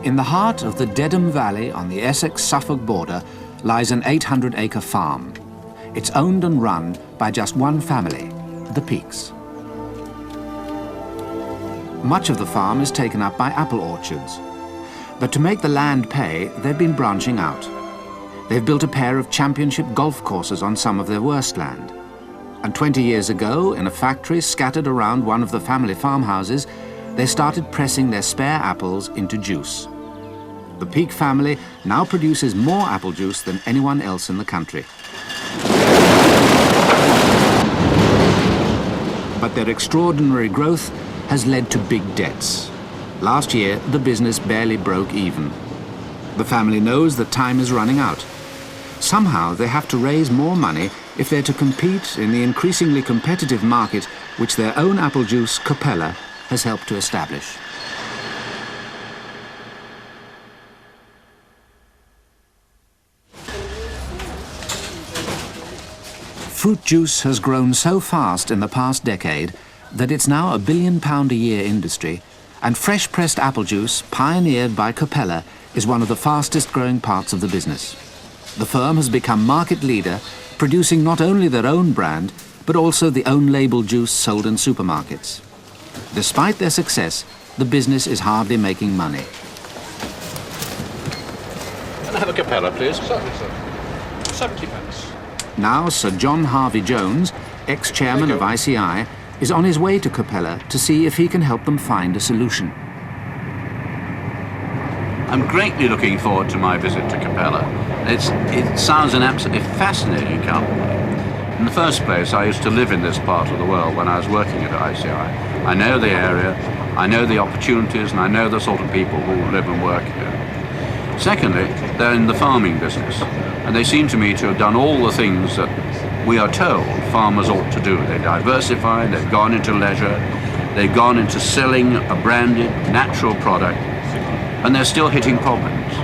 In the heart of the Dedham Valley on the Essex-Suffolk border lies an 800-acre farm. It's owned and run by just one family, the Peaks. Much of the farm is taken up by apple orchards. But to make the land pay, they've been branching out. They've built a pair of championship golf courses on some of their worst land. And 20 years ago, in a factory scattered around one of the family farmhouses, they started pressing their spare apples into juice. The Peak family now produces more apple juice than anyone else in the country. But their extraordinary growth has led to big debts. Last year, the business barely broke even. The family knows that time is running out. Somehow, they have to raise more money if they're to compete in the increasingly competitive market which their own apple juice, Copella, has helped to establish. Fruit juice has grown so fast in the past decade that it's now a £1 billion a year industry, and fresh-pressed apple juice, pioneered by Copella, is one of the fastest-growing parts of the business. The firm has become market leader, producing not only their own brand, but also the own-label juice sold in supermarkets. Despite their success, the business is hardly making money. Can I have a Copella, please? Certainly, sir. 70 pence. Now, Sir John Harvey Jones, ex-chairman of ICI, is on his way to Copella to see if he can help them find a solution. I'm greatly looking forward to my visit to Copella. It sounds an absolutely fascinating company. In the first place, I used to live in this part of the world when I was working at ICI. I know the area, I know the opportunities, and I know the sort of people who live and work here. Secondly, they're in the farming business, and they seem to me to have done all the things that we are told farmers ought to do. They diversify, they've gone into leisure, they've gone into selling a branded, natural product, and they're still hitting problems.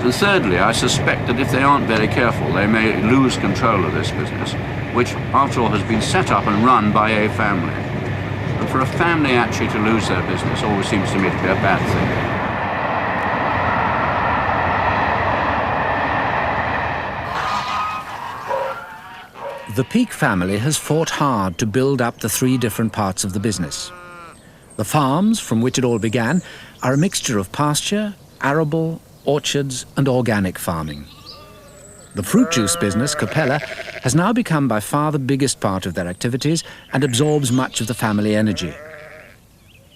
And thirdly, I suspect that if they aren't very careful, they may lose control of this business, which, after all, has been set up and run by a family. And for a family actually to lose their business always seems to me to be a bad thing. The Peak family has fought hard to build up the three different parts of the business. The farms, from which it all began, are a mixture of pasture, arable, orchards and organic farming. The fruit juice business, Copella, has now become by far the biggest part of their activities and absorbs much of the family energy.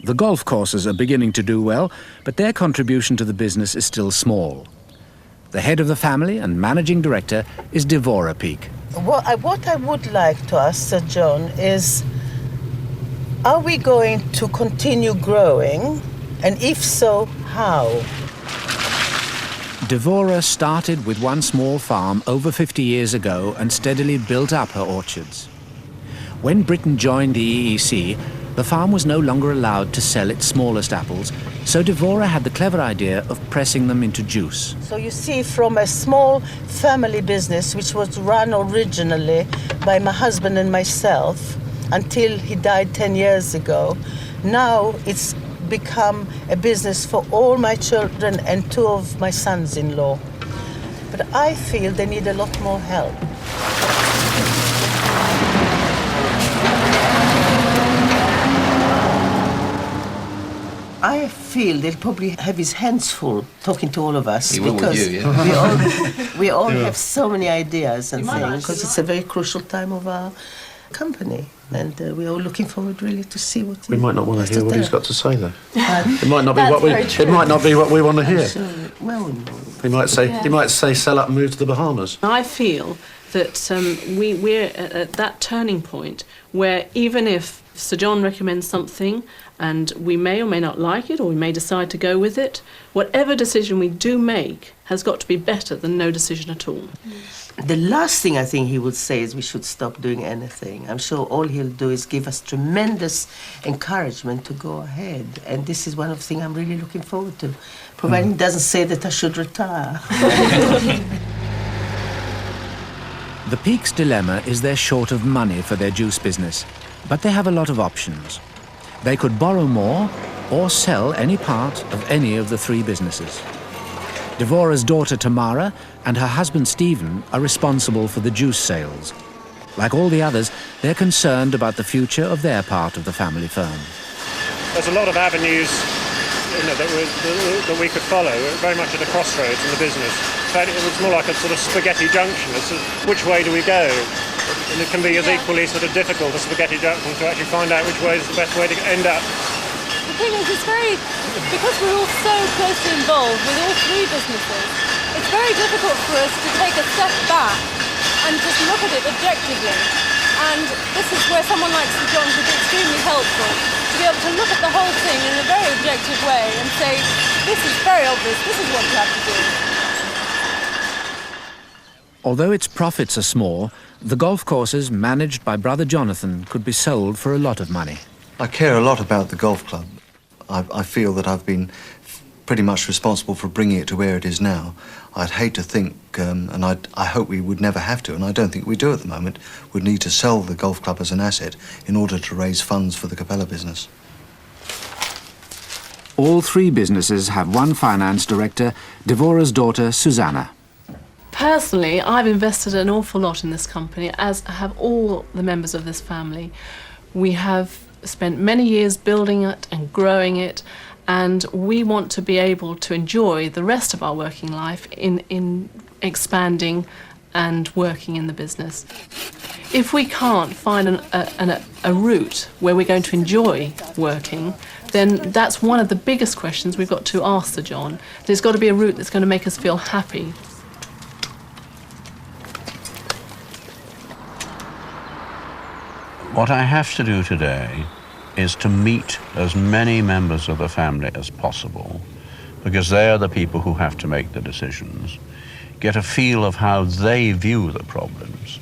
The golf courses are beginning to do well, but their contribution to the business is still small. The head of the family and managing director is Devorah Peak. What I would like to ask Sir John is, are we going to continue growing? And if so, how? Devorah started with one small farm over 50 years ago and steadily built up her orchards. When Britain joined the EEC, the farm was no longer allowed to sell its smallest apples, so Devorah had the clever idea of pressing them into juice. So you see, from a small family business, which was run originally by my husband and myself until he died 10 years ago, now it's become a business for all my children and 2 of my sons-in-law. But I feel they need a lot more help. I feel they'll probably have his hands full talking to all of us. He will with you, yeah. we all have so many ideas and things, because it's a very crucial time of our company, and we're all looking forward really to see what we might not want to hear what he's got to say, though. It might not be what we want to hear. Well, He might say sell up and move to the Bahamas. I feel that we're at that turning point where even if Sir John recommends something and we may or may not like it, or we may decide to go with it, whatever decision we do make has got to be better than no decision at all. The last thing I think he would say is we should stop doing anything. I'm sure all he'll do is give us tremendous encouragement to go ahead. And this is one of the things I'm really looking forward to, providing he doesn't say that I should retire. The Peaks' dilemma is they're short of money for their juice business, but they have a lot of options. They could borrow more, or sell any part of any of the three businesses. Devora's daughter Tamara and her husband Stephen are responsible for the juice sales. Like all the others, they're concerned about the future of their part of the family firm. There's a lot of avenues that we could follow. We're very much at a crossroads in the business. In fact, it was more like a sort of spaghetti junction. It's which way do we go? And it can be as equally sort of difficult a spaghetti junction to actually find out which way is the best way to end up. The thing is, because we're all so closely involved with all three businesses, it's very difficult for us to take a step back and just look at it objectively. And this is where someone like Sir John could be extremely helpful, to be able to look at the whole thing in a very objective way and say, this is very obvious, this is what you have to do. Although its profits are small, the golf courses managed by Brother Jonathan could be sold for a lot of money. I care a lot about the golf club. I feel that I've been pretty much responsible for bringing it to where it is now. I'd hate to think, and I hope we would never have to, and I don't think we do at the moment, would need to sell the golf club as an asset in order to raise funds for the Copella business. All three businesses have one finance director, Devora's daughter, Susanna. Personally, I've invested an awful lot in this company, as have all the members of this family. We have spent many years building it and growing it, and we want to be able to enjoy the rest of our working life in expanding and working in the business. If we can't find a route where we're going to enjoy working, then that's one of the biggest questions we've got to ask Sir John. There's got to be a route that's going to make us feel happy. What I have to do today is to meet as many members of the family as possible, because they are the people who have to make the decisions, get a feel of how they view the problems,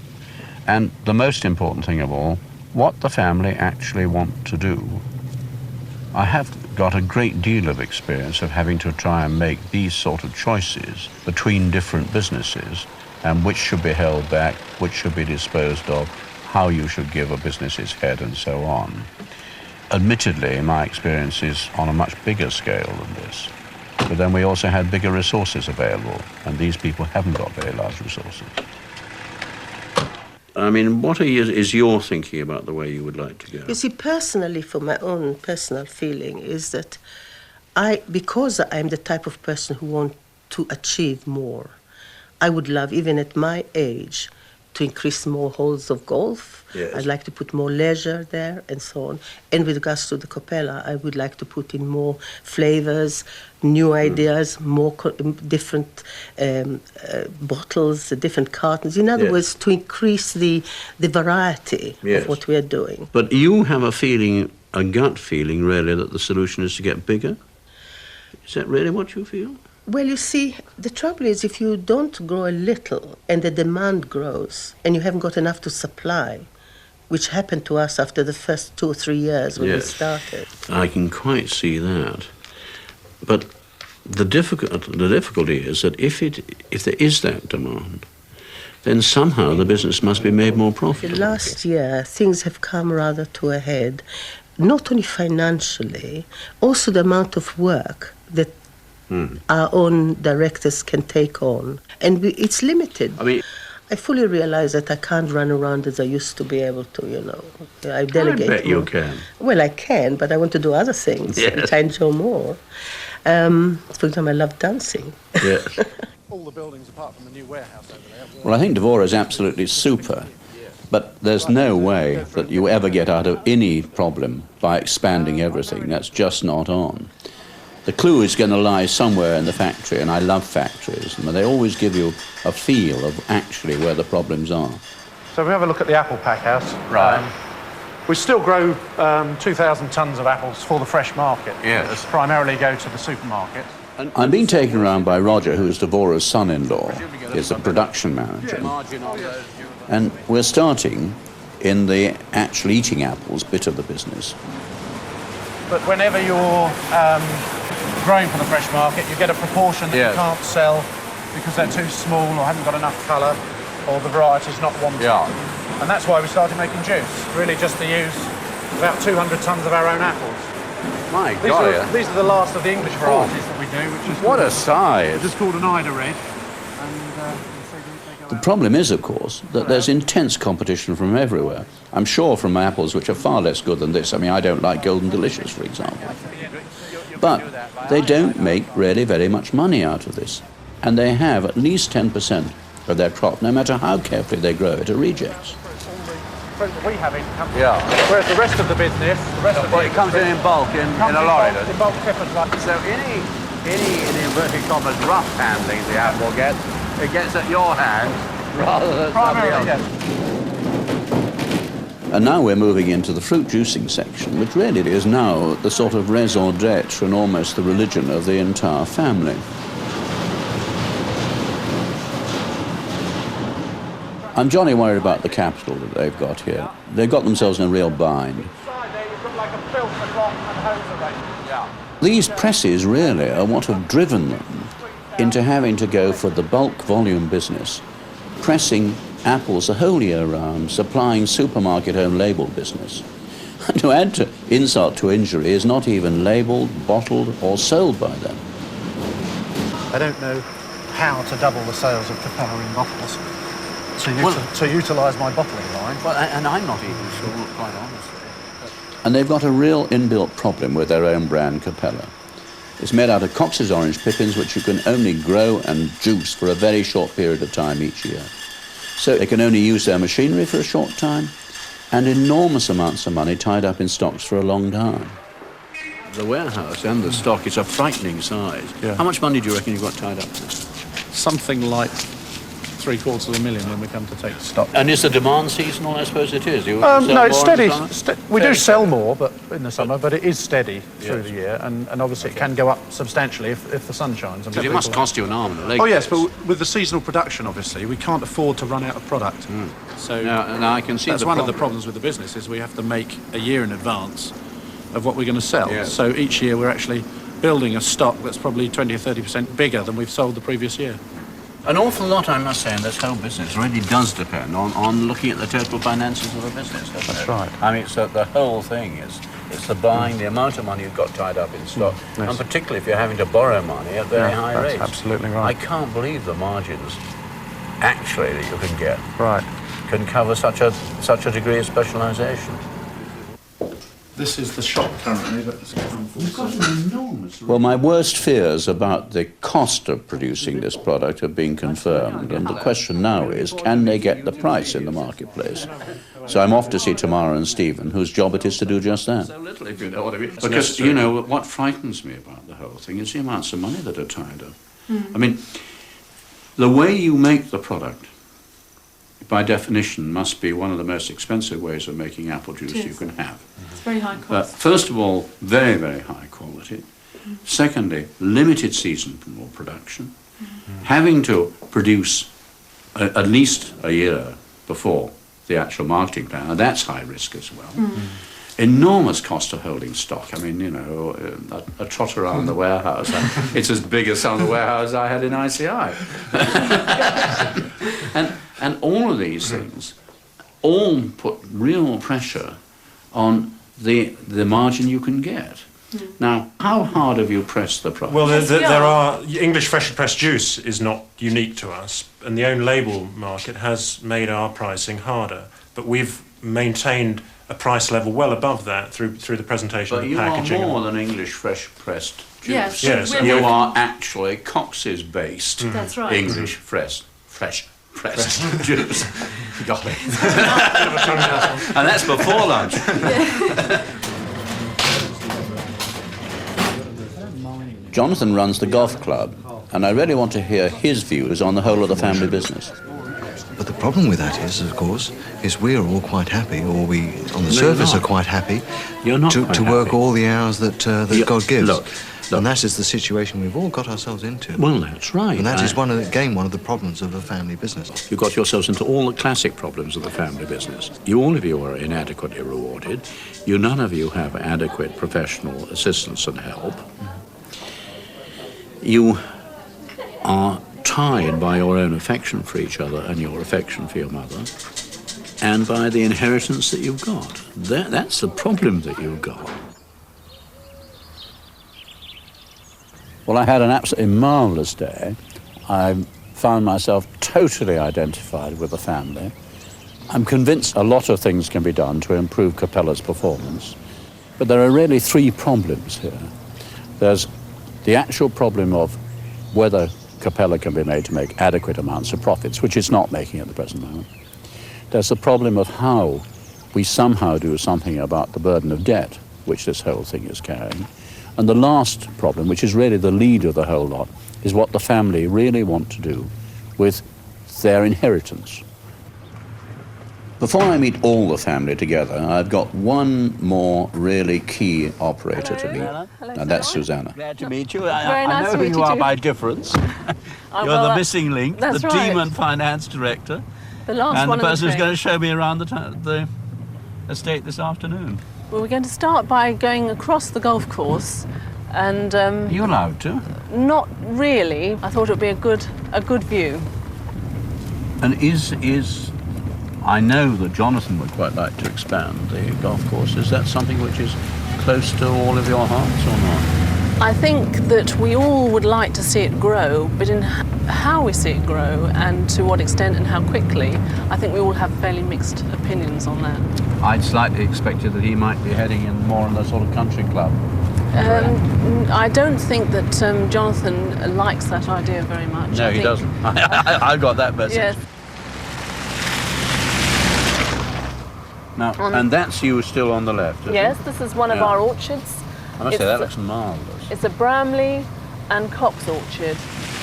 and the most important thing of all, what the family actually want to do. I have got a great deal of experience of having to try and make these sort of choices between different businesses, and which should be held back, which should be disposed of, how you should give a business its head, and so on. Admittedly, my experience is on a much bigger scale than this. But then we also had bigger resources available, and these people haven't got very large resources. I mean, what is your thinking about the way you would like to go? You see, personally, for my own personal feeling, is that because I'm the type of person who wants to achieve more, I would love, even at my age, to increase more holes of golf. Yes. I'd like to put more leisure there and so on. And with regards to the Copella, I would like to put in more flavors, new ideas, more different bottles, different cartons. In other words, to increase the variety of what we are doing. But you have a feeling, a gut feeling, really, that the solution is to get bigger? Is that really what you feel? Well, you see, the trouble is if you don't grow a little and the demand grows and you haven't got enough to supply, which happened to us after the first 2 or 3 years when we started. I can quite see that. But the difficulty is that if there is that demand, then somehow the business must be made more profitable. Last year, things have come rather to a head, not only financially, also the amount of work that our own directors can take on. And it's limited. I mean, I fully realize that I can't run around as I used to be able to, you know. I delegate. I bet you can. Well, I can, but I want to do other things, which I enjoy more. For example, I love dancing. Yes. All the buildings apart from the new warehouse over there. Well, I think Devora is absolutely super, but there's no way that you ever get out of any problem by expanding everything. That's just not on. The clue is going to lie somewhere in the factory, and I love factories, and they always give you a feel of actually where the problems are. So if we have a look at the apple pack house. Right. We still grow 2,000 tonnes of apples for the fresh market. Yes. Primarily go to the supermarket. I'm being taken around by Roger, who is Devora's son-in-law. He's the production manager. And we're starting in the actual eating apples bit of the business. But whenever you're growing for the fresh market, you get a proportion that you can't sell because they're too small or haven't got enough colour or the variety's not wanted. Yeah. And that's why we started making juice, really just to use about 200 tonnes of our own apples. My God, These are the last of the English varieties that we do, which is what a size! just called an Ida Red. The problem is, of course, that there's intense competition from everywhere. I'm sure from apples which are far less good than this. I mean, I don't like Golden Delicious, for example. But they don't make really very much money out of this. And they have at least 10% of their crop, no matter how carefully they grow it, are rejects. Fruit that we have in company. Yeah. Whereas the rest of the business, It comes in bulk in a lorry, does in it? bulk shipments like So any in inverted commas rough handling the apple gets, it gets at your hand rather than somebody primarily, else. yes. And now we're moving into the fruit juicing section, which really is now the sort of raison d'etre and almost the religion of the entire family. I'm jolly worried about the capital that they've got here. They've got themselves in a real bind. These presses really are what have driven them into having to go for the bulk volume business, pressing apples the whole year round, supplying supermarket-owned label business. And to add to insult to injury is not even labelled, bottled or sold by them. I don't know how to double the sales of Copella in bottles to utilise my bottling line. Well, and I'm not even sure, quite honestly. And they've got a real inbuilt problem with their own brand, Copella. It's made out of Cox's orange pippins, which you can only grow and juice for a very short period of time each year. So they can only use their machinery for a short time, and enormous amounts of money tied up in stocks for a long time. The warehouse and the stock is a frightening size. Yeah. How much money do you reckon you've got tied up there? Something like $750,000 when we come to take stock. And is the demand seasonal? I suppose it is. You No, sell it's more in steady. the summer? We do sell more, but in the summer, but it is steady through the year, and obviously it can go up substantially if the sun shines. Because it must cost you an arm and a leg. Oh yes, but with the seasonal production, obviously, we can't afford to run out of product. So Now I can see that's one of the problems with the business is we have to make a year in advance of what we're going to sell. Yes. So each year we're actually building a stock that's probably 20 or 30% bigger than we've sold the previous year. An awful lot, I must say, in this whole business really does depend on looking at the total finances of the business, doesn't it? That's right. I mean, so the whole thing is, it's the buying, the amount of money you've got tied up in stock, Yes. and particularly if you're having to borrow money at very high that's rates. absolutely right. I can't believe the margins, actually, that you can get Right. can cover such a degree of specialisation. This is the shop currently, but it's come full. Well, my worst fears about the cost of producing this product have been confirmed, and the question now is, can they get the price in the marketplace? So I'm off to see Tamara and Stephen, whose job it is to do just that. So little, if you know what I mean. Because, you know, what frightens me about the whole thing is the amounts of money that are tied up. I mean, the way you make the product, by definition, must be one of the most expensive ways of making apple juice you can have. It's very high cost. First of all, very, very high quality. Secondly, limited seasonal production. Having to produce at least a year before the actual marketing plan, and that's high risk as well. Enormous cost of holding stock. I mean, you know, a trot around the warehouse, it's as big as some of the warehouses I had in ICI. And all of these things all put real pressure on the margin you can get. Now, how hard have you pressed the price? Well, there are English freshly pressed juice is not unique to us, and the own label market has made our pricing harder. But we've maintained a price level well above that through the presentation But of you the packaging. are more than English fresh pressed juice. Yes, Yes, we're- You are actually Cox's based That's right. English fresh juice. Got it. And that's before lunch. Jonathan runs the golf club, and I really want to hear his views on the whole of the family business. But the problem with that is, of course, is we're all quite happy, or we, on the surface, are quite happy You're not to quite work happy. all the hours that God gives. Look. And that is the situation we've all got ourselves into. Well, that's right. And that is one of the problems of a family business. You got yourselves into all the classic problems of the family business. All of you are inadequately rewarded. None of you have adequate professional assistance and help. You are tied by your own affection for each other and your affection for your mother, and by the inheritance that you've got. That's the problem that you've got. Well, I had an absolutely marvellous day. I found myself totally identified with the family. I'm convinced a lot of things can be done to improve Copella's performance, but there are really three problems here. There's the actual problem of whether Copella can be made to make adequate amounts of profits, which it's not making at the present moment. There's the problem of how we somehow do something about the burden of debt, which this whole thing is carrying. And the last problem, which is really the lead of the whole lot, is what the family really want to do with their inheritance. Before I meet all the family together, I've got one more really key operator to meet. Hello, And that's Susanna. Glad to meet you. Very I nice know to who meet you you are too. by difference. You're well, the missing link, the that's right. demon finance director, The last and one the of person who's three. going to show me around the estate this afternoon. Well, we're going to start by going across the golf course, and You're allowed to. not really. I thought it would be a good view. And I know that Jonathan would quite like to expand the golf course. Is that something which is close to all of your hearts or not? I think that we all would like to see it grow, but in how we see it grow and to what extent and how quickly, I think we all have fairly mixed opinions on that. I'd slightly expected that he might be heading in more in the sort of country club. I don't think that Jonathan likes that idea very much. No, I he think- doesn't. I got that message. Yes. Now, and that's you still on the left, isn't Yes, it? this is one of Yeah. our orchards. I must say, that It's- looks marvellous. It's a Bramley and Cox orchard.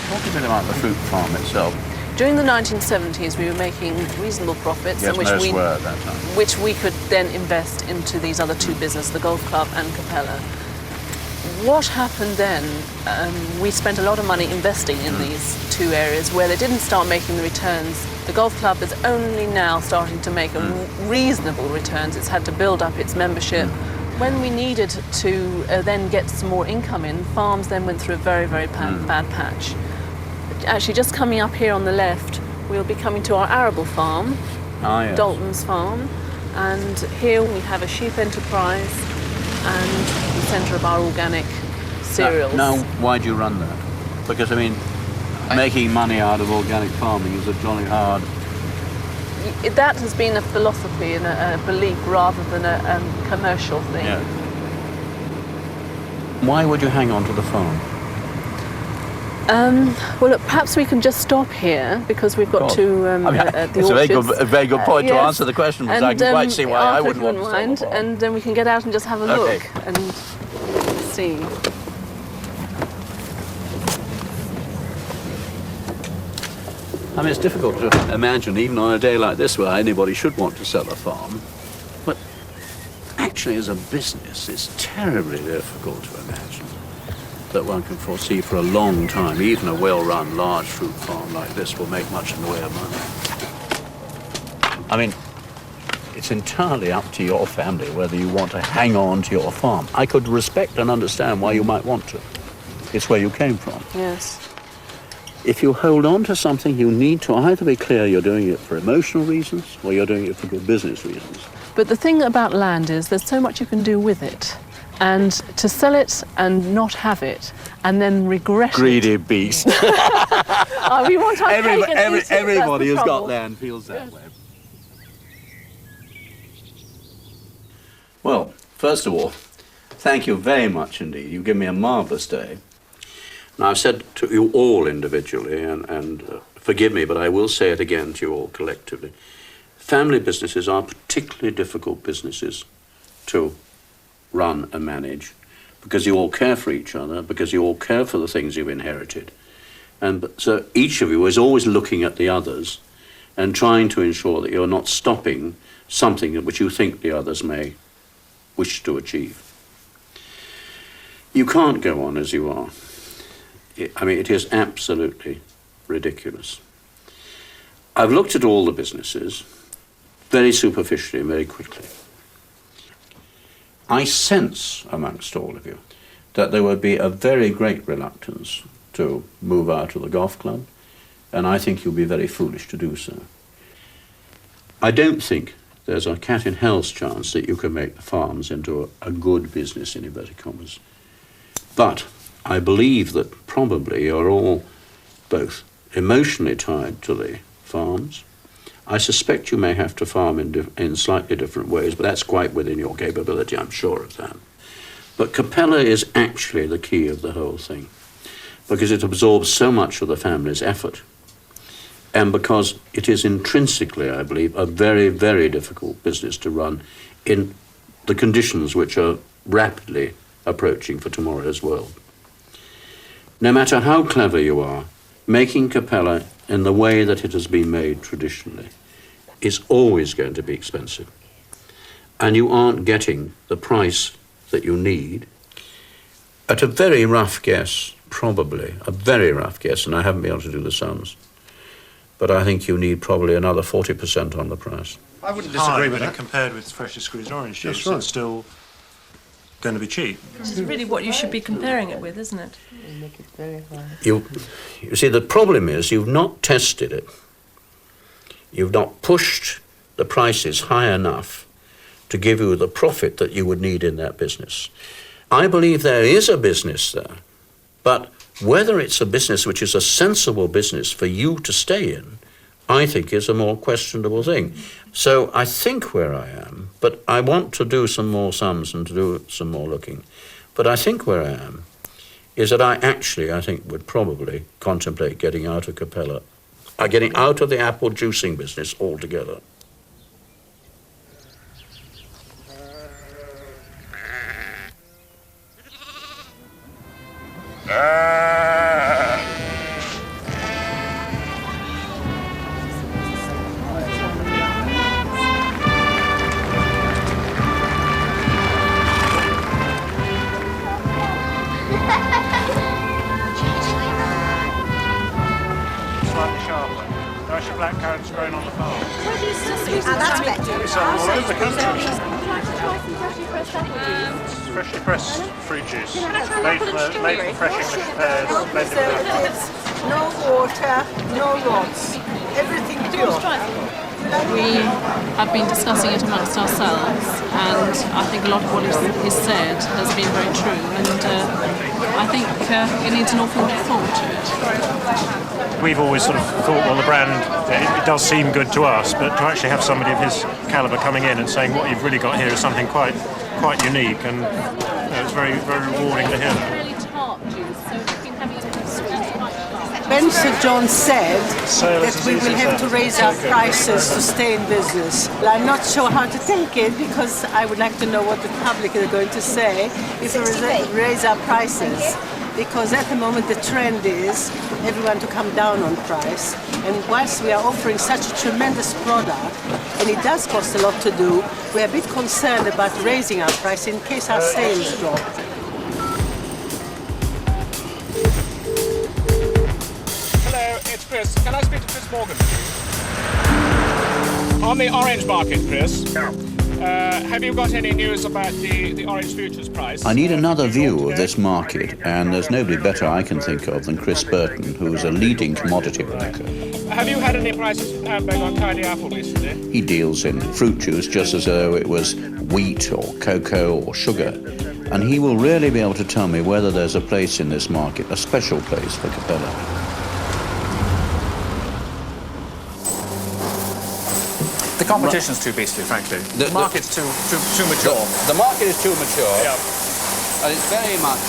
Talk a bit about the fruit farm itself. During the 1970s, we were making reasonable profits, Yes, in which most we were at that time. which we could then invest into these other two businesses, the golf club and Copella. What happened then, we spent a lot of money investing in these two areas where they didn't start making the returns. The golf club is only now starting to make reasonable returns. It's had to build up its membership. When we needed to then get some more income in, farms then went through a very, very bad patch. Actually, just coming up here on the left, we'll be coming to our arable farm, Ah, yes. Dalton's farm, and here we have a sheep enterprise and the centre of our organic cereals. Now, why do you run that? Because, I mean, making money out of organic farming is a jolly hard... That has been a philosophy and a belief rather than a commercial thing. Yeah. Why would you hang on to the farm? Well, look, perhaps we can just stop here because we've got to the It's orchards. a very good point to Yes. answer the question, because I And, can quite see why I Arthur, wouldn't if want you to wouldn't sell the mind, farm. and then we can get out and just have a Okay. look and see. I mean, it's difficult to imagine, even on a day like this, where anybody should want to sell a farm. But actually, as a business, it's terribly difficult to imagine that one can foresee for a long time, even a well-run large fruit farm like this will make much in the way of money. I mean, it's entirely up to your family whether you want to hang on to your farm. I could respect and understand why you might want to. It's where you came from. Yes. If you hold on to something, you need to either be clear you're doing it for emotional reasons or you're doing it for good business reasons. But the thing about land is there's so much you can do with it. And to sell it and not have it and then regret Greedy it. beast. Oh, we want our cake and eat it, that's the Everybody who's got trouble. land feels that way. Well, first of all, thank you very much indeed. You've given me a marvellous day. Now, I've said to you all individually, and forgive me, but I will say it again to you all collectively, family businesses are particularly difficult businesses to run and manage, because you all care for each other, because you all care for the things you've inherited. And so each of you is always looking at the others and trying to ensure that you're not stopping something which you think the others may wish to achieve. You can't go on as you are. I mean, it is absolutely ridiculous. I've looked at all the businesses very superficially and very quickly. I sense amongst all of you that there would be a very great reluctance to move out of the golf club, and I think you'll be very foolish to do so. I don't think there's a cat in hell's chance that you can make the farms into a good business, in inverted commas. But I believe that probably you're all both emotionally tied to the farms. I suspect you may have to farm in slightly different ways, but that's quite within your capability, I'm sure of that. But Copella is actually the key of the whole thing, because it absorbs so much of the family's effort, and because it is intrinsically, I believe, a very, very difficult business to run in the conditions which are rapidly approaching for tomorrow's world. No matter how clever you are, making Copella in the way that it has been made traditionally is always going to be expensive. And you aren't getting the price that you need. At a very rough guess, probably, a very rough guess, and I haven't been able to do the sums, but I think you need probably another 40% on the price. I wouldn't disagree with that. Compared with freshly squeezed orange juice, it's still going to be cheap. This is really what you should be comparing it with, isn't it? Make it very hard. You see, the problem is you've not tested it. You've not pushed the prices high enough to give you the profit that you would need in that business. I believe there is a business there, but whether it's a business which is a sensible business for you to stay in, I think is a more questionable thing. So I think where I am, but I want to do some more sums and to do some more looking. But I think where I am is that I think, would probably contemplate getting out of Copella, getting out of the apple juicing business altogether. Slightly sharper. Nice black currants grown on the farm. That's better. We sell them all over the country. Would you like to try some freshly pressed apple juice? It's freshly pressed fruit juice. Made from fresh English pears, No blended with preservatives, no water, no rods. Everything pure. We have been discussing it amongst ourselves, and I think a lot of what is said has been very true, and I think it needs an awful lot of thought to it. We've always sort of thought, well, the brand, it does seem good to us, but to actually have somebody of his calibre coming in and saying what you've really got here is something quite unique, and it's very, very rewarding to hear that. Really tart juice, so we've been having it sweet quite fast. When Sir John said Sale is that as we easy will as have that. to raise our prices to stay in business, well, I'm not sure how to take it because I would like to know what the public are going to say if we raise our prices. Because at the moment the trend is everyone to come down on price, and whilst we are offering such a tremendous product, and it does cost a lot to do, we're a bit concerned about raising our price in case our sales drop. Hello, it's Chris. Can I speak to Chris Morgan, please? On the orange market, Chris. Have you got any news about the orange futures price? I need another view of this market, and there's nobody better I can think of than Chris Burton, who's a leading commodity broker. Have you had any prices in Hamburg on tidy apple recently? He deals in fruit juice just as though it was wheat or cocoa or sugar, and he will really be able to tell me whether there's a place in this market, a special place for Copella. The competition's too beastly, frankly. The market's too mature. The market is too mature, Yeah. and it's very much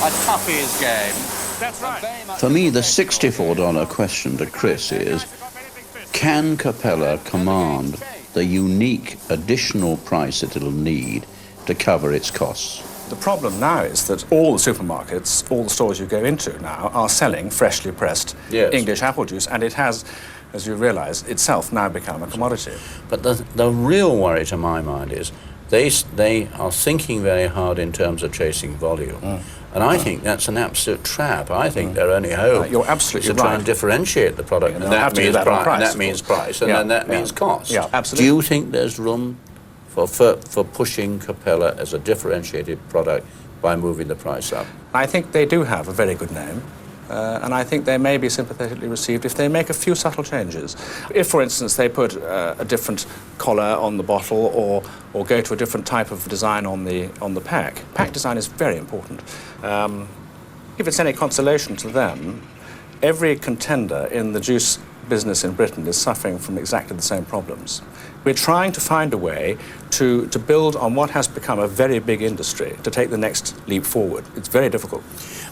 a toughie's game. That's right. For me, the $64 question to Chris is, can Copella command the unique additional price that it'll need to cover its costs? The problem now is that all the supermarkets, all the stores you go into now, are selling freshly pressed English apple juice, and it has, as you realise, itself now become a commodity. But the real worry to my mind is they are thinking very hard in terms of chasing volume. And I think that's an absolute trap. I think their only hope You're absolutely is to try and differentiate the product. And that means price, and that means price, and then that means cost. Yeah, absolutely. Do you think there's room for pushing Copella as a differentiated product by moving the price up? I think they do have a very good name. And I think they may be sympathetically received if they make a few subtle changes. If, for instance, they put a different collar on the bottle or go to a different type of design on the pack. Pack design is very important. If it's any consolation to them, every contender in the juice business in Britain is suffering from exactly the same problems. We're trying to find a way to build on what has become a very big industry, to take the next leap forward. It's very difficult.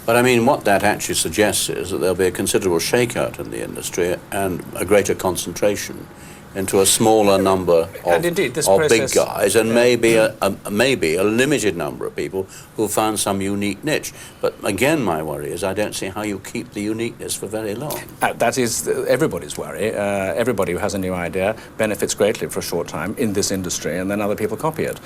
But I mean, what that actually suggests is that there'll be a considerable shakeout in the industry and a greater concentration into a smaller number of, indeed, this big process, guys, and maybe a limited number of people who found some unique niche. But again, my worry is I don't see how you keep the uniqueness for very long. That is everybody's worry. Everybody who has a new idea benefits greatly for a short time in this industry, and then other people copy it.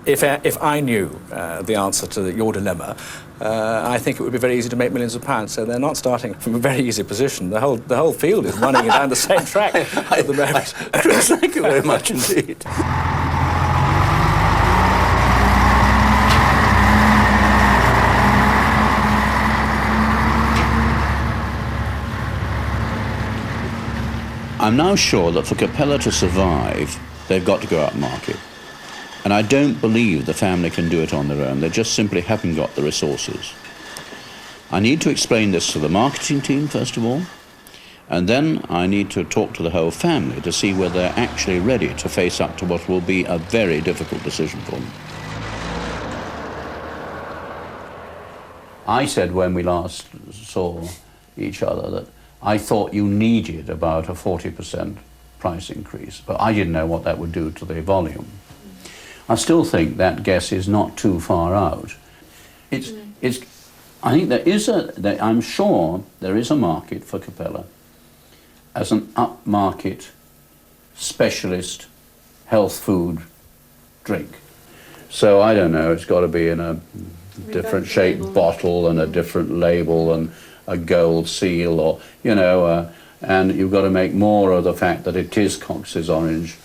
If I knew the answer to your dilemma, I think it would be very easy to make millions of pounds. So they're not starting from a very easy position. The whole field is running down the same track at the moment. Chris, thank you very much indeed. I'm now sure that for Copella to survive, they've got to go up market. And I don't believe the family can do it on their own. They just simply haven't got the resources. I need to explain this to the marketing team, first of all, and then I need to talk to the whole family to see whether they're actually ready to face up to what will be a very difficult decision for them. I said when we last saw each other that I thought you needed about a 40% price increase, but I didn't know what that would do to the volume. I still think that guess is not too far out. I think I'm sure there is a market for Copella as an upmarket specialist health food drink. So I don't know, it's got to be in a different shaped bottle and a different label and a gold seal, or, you know, and you've got to make more of the fact that it is Cox's Orange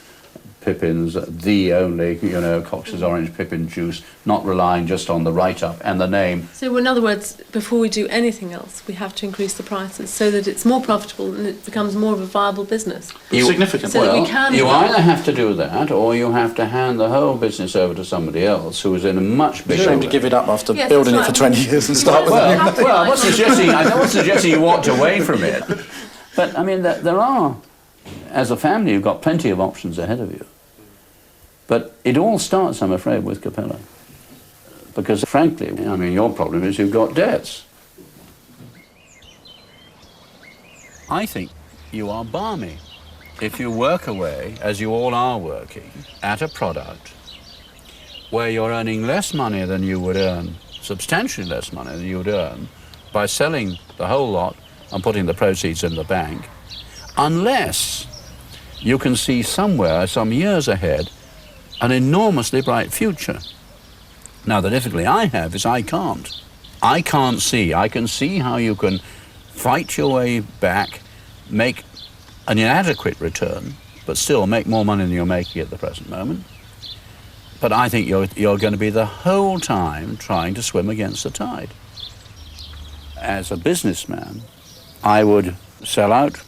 Pippin's, the only, you know, Cox's Orange Pippin juice, not relying just on the write-up and the name. So in other words, before we do anything else, we have to increase the prices so that it's more profitable and it becomes more of a viable business. Significant. So that we can you either have to do that, or you have to hand the whole business over to somebody else who is in a much bigger... Shame to give it up after Yes, building it that's for right. 20 years and start with Well, it. I'm not suggesting you walked away from it. But, I mean, there are, as a family, you've got plenty of options ahead of you. But it all starts, I'm afraid, with Copella. Because, frankly, I mean, your problem is you've got debts. I think you are balmy if you work away, as you all are working, at a product where you're earning less money than you would earn, substantially less money than you would earn, by selling the whole lot and putting the proceeds in the bank, unless you can see somewhere, some years ahead, an enormously bright future. Now, the difficulty I have is I can't. I can't see. I can see how you can fight your way back, make an inadequate return, but still make more money than you're making at the present moment. But I think you're going to be the whole time trying to swim against the tide. As a businessman, I would sell out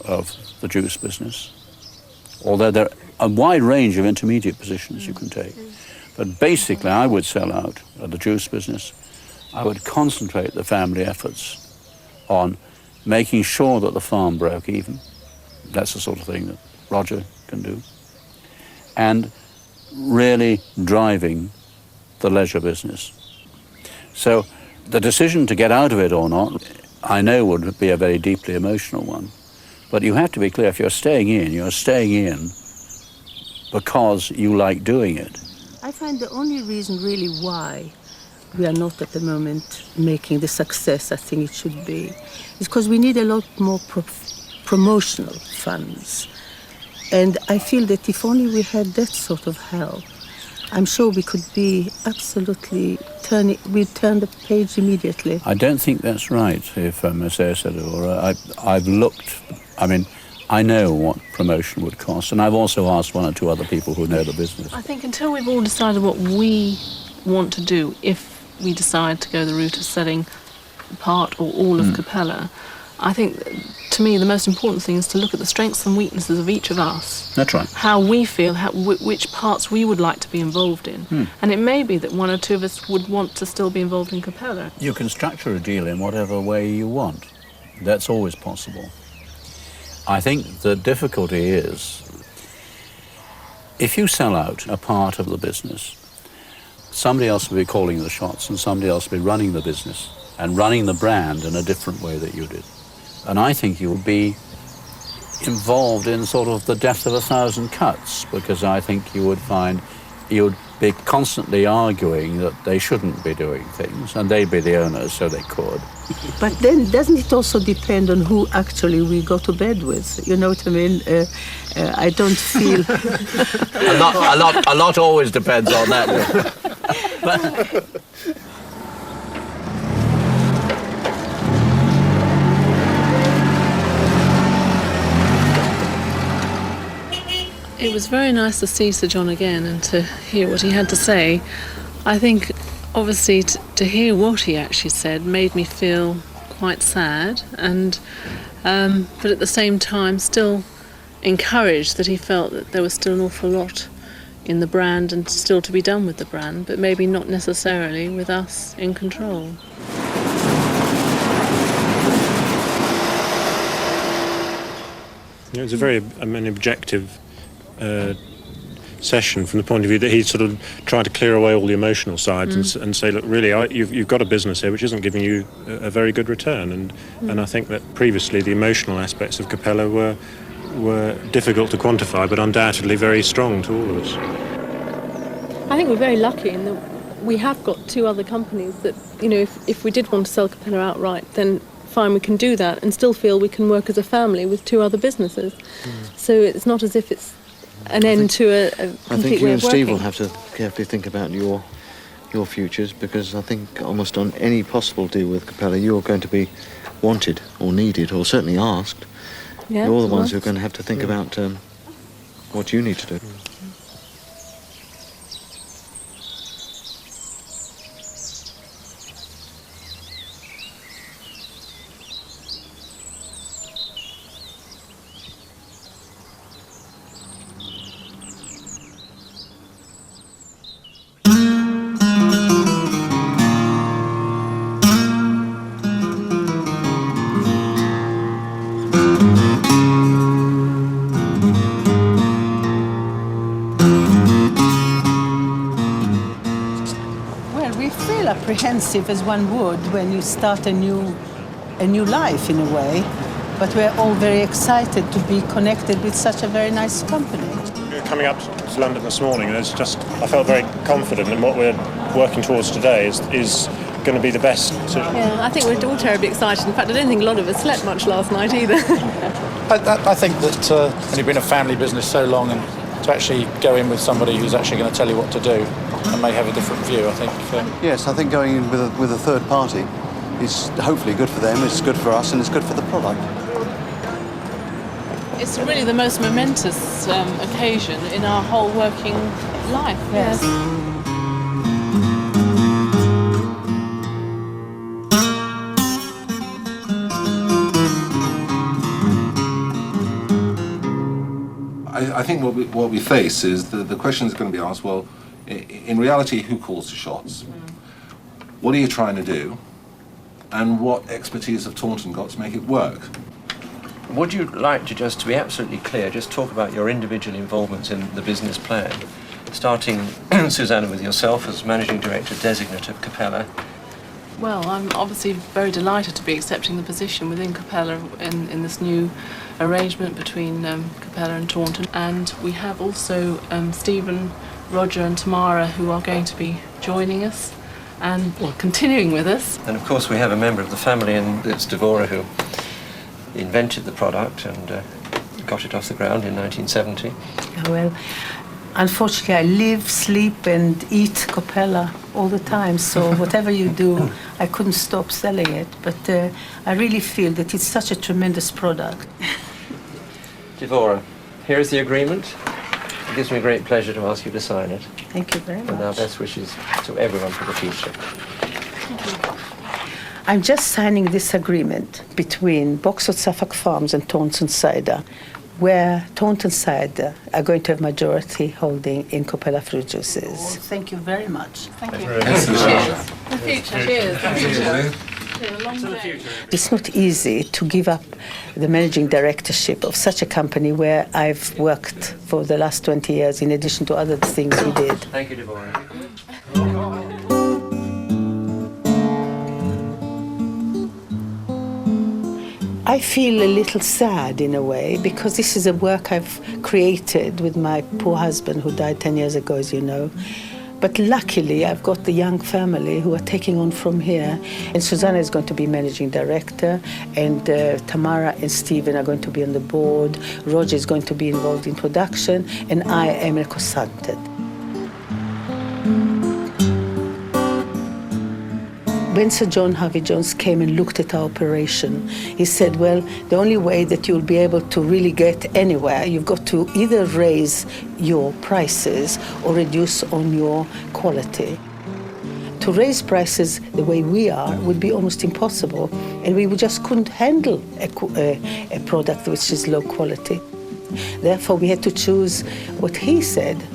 of the juice business, although there are a wide range of intermediate positions you can take. But basically, I would sell out of the juice business. I would concentrate the family efforts on making sure that the farm broke even. That's the sort of thing that Roger can do. And really driving the leisure business. So the decision to get out of it or not, I know would be a very deeply emotional one. But you have to be clear, if you're staying in because you like doing it. I find the only reason really why we are not at the moment making the success I think it should be is because we need a lot more promotional funds. And I feel that if only we had that sort of help, I'm sure we could be absolutely we'd turn the page immediately. I don't think that's right, if I may say so, Laura. I've looked, I mean, I know what promotion would cost, and I've also asked one or two other people who know the business. I think until we've all decided what we want to do, if we decide to go the route of selling part or all of Copella, I think to me, the most important thing is to look at the strengths and weaknesses of each of us. That's right. How we feel, which parts we would like to be involved in. And it may be that one or two of us would want to still be involved in Copella. You can structure a deal in whatever way you want. That's always possible. I think the difficulty is, if you sell out a part of the business, somebody else will be calling the shots and somebody else will be running the business and running the brand in a different way that you did. And I think you'll be involved in sort of the death of 1,000 cuts, because I think you would find you'd be constantly arguing that they shouldn't be doing things, and they'd be the owners, so they could. But then doesn't it also depend on who actually we go to bed with? You know what I mean? I don't feel... a lot always depends on that. It was very nice to see Sir John again and to hear what he had to say. I think, obviously, to hear what he actually said made me feel quite sad, and but at the same time still encouraged that he felt that there was still an awful lot in the brand and still to be done with the brand, but maybe not necessarily with us in control. It was a very objective session from the point of view that he sort of tried to clear away all the emotional sides and say, look, really, you've got a business here which isn't giving you a very good return, and I think that previously the emotional aspects of Copella were difficult to quantify, but undoubtedly very strong to all of us. I think we're very lucky in that we have got two other companies that, you know, if we did want to sell Copella outright, then fine, we can do that and still feel we can work as a family with two other businesses. So it's not as if it's an end to a complete way of working. I think you and Steve will have to carefully think about your futures, because I think almost on any possible deal with Copella, you're going to be wanted or needed or certainly asked. Yeah, you're the ones who are going to have to think about what you need to do. Apprehensive as one would when you start a new life in a way, but we're all very excited to be connected with such a very nice company. Coming up to London this morning, I felt very confident in what we're working towards today is going to be the best. Yeah, I think we're all terribly excited. In fact, I don't think a lot of us slept much last night either. I think that when you've been a family business so long, and to actually go in with somebody who's actually going to tell you what to do and may have a different view, I think. Yes, I think going in with a third party is hopefully good for them, it's good for us, and it's good for the product. It's really the most momentous occasion in our whole working life. Yes. I think what we face is the question is going to be asked, well, in reality, who calls the shots? What are you trying to do? And what expertise have Taunton got to make it work? Would you like to be absolutely clear, just talk about your individual involvements in the business plan, starting, Susanna, with yourself as Managing Director Designate of Copella? Well, I'm obviously very delighted to be accepting the position within Copella in this new arrangement between Copella and Taunton. And we have also Stephen, Roger and Tamara, who are going to be joining us and continuing with us. And of course we have a member of the family, and it's Devora, who invented the product and got it off the ground in 1970. Oh, well, unfortunately I live, sleep and eat Copella all the time, so whatever you do, I couldn't stop selling it. But I really feel that it's such a tremendous product. Devora, here is the agreement. It gives me great pleasure to ask you to sign it. Thank you very much. And our best wishes to everyone for the future. I'm just signing this agreement between Boxwood Suffolk Farms and Taunton Cider, where Taunton Cider are going to have majority holding in Copella fruit juices. Thank you very much. Thank you. Cheers. The future. Cheers. The future. It's not easy to give up the managing directorship of such a company where I've worked for the last 20 years in addition to other things we did. Thank you, Deborah. I feel a little sad in a way because this is a work I've created with my poor husband who died 10 years ago, as you know. But luckily, I've got the young family who are taking on from here. And Susanna is going to be managing director, and Tamara and Stephen are going to be on the board. Roger is going to be involved in production, and I am a consultant. When Sir John Harvey-Jones came and looked at our operation, he said, well, the only way that you'll be able to really get anywhere, you've got to either raise your prices or reduce on your quality. To raise prices the way we are would be almost impossible, and we just couldn't handle a product which is low quality. Therefore, we had to choose what he said,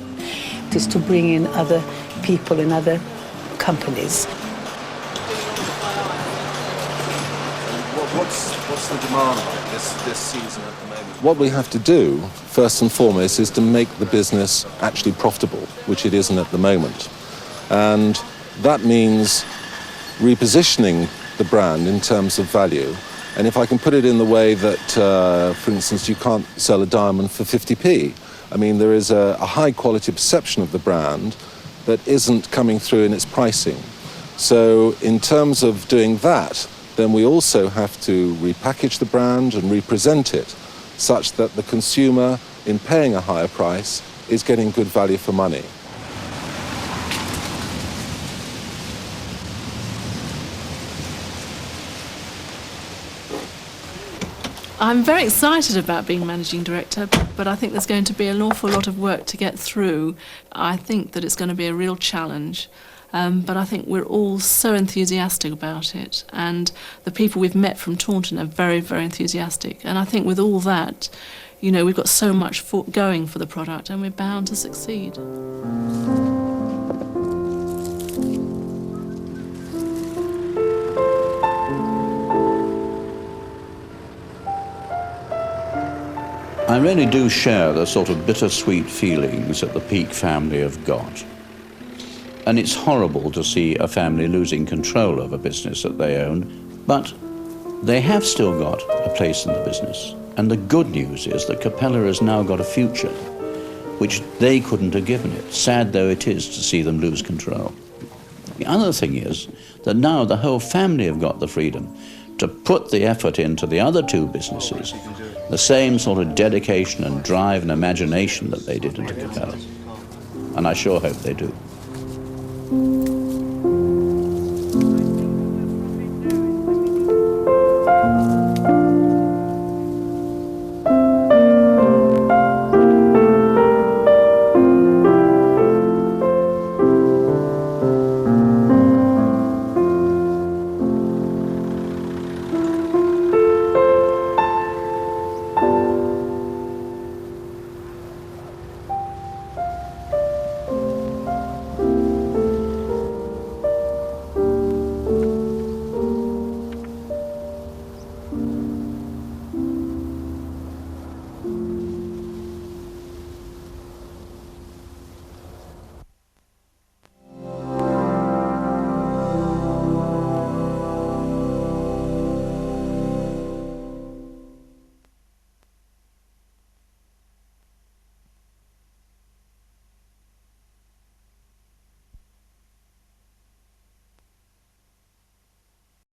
is to bring in other people and other companies. What's the demand like this season at the moment? What we have to do, first and foremost, is to make the business actually profitable, which it isn't at the moment. And that means repositioning the brand in terms of value. And if I can put it in the way that, for instance, you can't sell a diamond for 50p. I mean, there is a high quality perception of the brand that isn't coming through in its pricing. So in terms of doing that, then we also have to repackage the brand and represent it such that the consumer, in paying a higher price, is getting good value for money. I'm very excited about being managing director, but I think there's going to be an awful lot of work to get through. I think that it's going to be a real challenge. But I think we're all so enthusiastic about it, and the people we've met from Taunton are very, very enthusiastic. And I think with all that, you know, we've got so much going for the product, and we're bound to succeed. I really do share the sort of bittersweet feelings that the Peake family have got. And it's horrible to see a family losing control of a business that they own, but they have still got a place in the business. And the good news is that Copella has now got a future, which they couldn't have given it, sad though it is to see them lose control. The other thing is that now the whole family have got the freedom to put the effort into the other two businesses, the same sort of dedication and drive and imagination that they did into Copella. And I sure hope they do.